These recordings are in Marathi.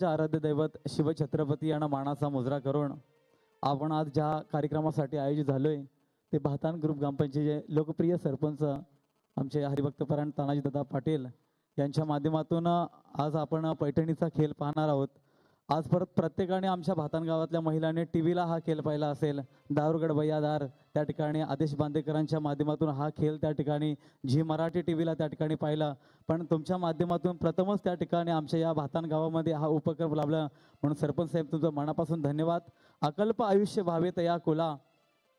भातांगावचे आराध्य दैवत शिवछत्रपती यांना मानाचा मुजरा करून आपण आज ज्या कार्यक्रमासाठी आयोजित झालोय ते भातान ग्रुप ग्रामपंचायतीचे लोकप्रिय सरपंच आमचे हरिभक्तपरायण तानाजीदादा पाटील यांच्या माध्यमातून आज आपण पैठणीचा खेळ पाहणार आहोत। आज परत प्रत्येकाने आमच्या भातान गावातल्या महिलांनी टीव्हीला हा खेळ पाहिला असेल। दारुगड भैयादार त्या ठिकाणी आदेश बांदेकरांच्या माध्यमातून हा खेळ त्या ठिकाणी झी मराठी टीव्हीला त्या ठिकाणी पाहिला, पण तुमच्या माध्यमातून प्रथमच त्या ठिकाणी आमच्या या भातान गावामध्ये हा उपक्रम लाभला म्हणून सरपंच साहेब तुमचं मनापासून धन्यवाद। अकल्प आयुष्य भावे तया कुला,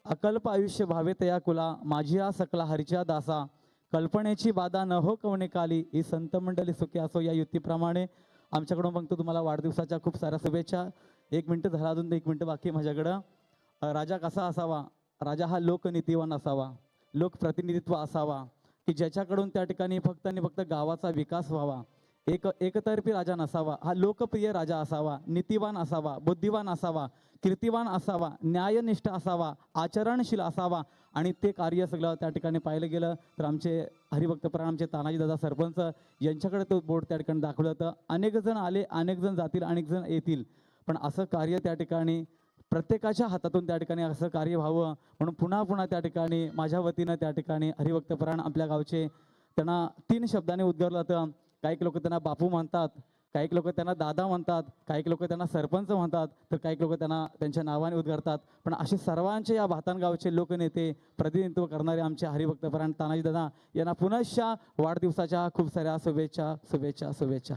अकल्प आयुष्य भावे तया कुला, माझी या सकला हरीच्या दासा, कल्पनेची बाधा न हो कवणे काली, ही संत मंडळी सुखी असो या युक्तीप्रमाणे आमच्याकडून मग तुम्हाला वाढदिवसाच्या खूप साऱ्या शुभेच्छा। 1 मिनिट झाला, अजून 1 मिनिट बाकी माझ्याकडं। राजा कसा असावा? राजा हा लोकनीतिवान असावा, लोकप्रतिनिधित्व असावा की ज्याच्याकडून त्या ठिकाणी फक्त आणि फक्त गावाचा विकास व्हावा। एकतर्फी राजा नसावा, हा लोकप्रिय राजा असावा, नीतिवान असावा, बुद्धिवान असावा, कीर्तिवान असावा, न्यायनिष्ठ असावा, आचरणशील असावा आणि ते कार्य सगळं त्या ठिकाणी पाहिलं गेलं तर आमचे हरिभक्तपरायण आमचे तानाजीदादा सरपंच यांच्याकडे तो बोर्ड त्या ठिकाणी दाखवलं होतं। अनेक जण आले, अनेक जण जातील, अनेक जण येतील, पण असं कार्य त्या ठिकाणी प्रत्येकाच्या हातातून त्या ठिकाणी असं कार्य व्हावं म्हणून पुन्हा पुन्हा त्या ठिकाणी माझ्या वतीनं त्या ठिकाणी हरिभक्तपरायण आपल्या गावचे त्यांना 3 शब्दाने उद्गारलं जातं। काही लोक त्यांना बापू म्हणतात, काही लोक त्यांना दादा म्हणतात, काही लोक त्यांना सरपंच म्हणतात, तर काही लोक त्यांना त्यांच्या नावाने उद्गारतात, पण असे सर्वांचे या भातान गावचे लोकनेते प्रतिनिधित्व करणारे आमचे हरिभक्तपरायण तानाजीदादा यांना पुनश्च वाढदिवसाच्या खूप साऱ्या शुभेच्छा शुभेच्छा शुभेच्छा।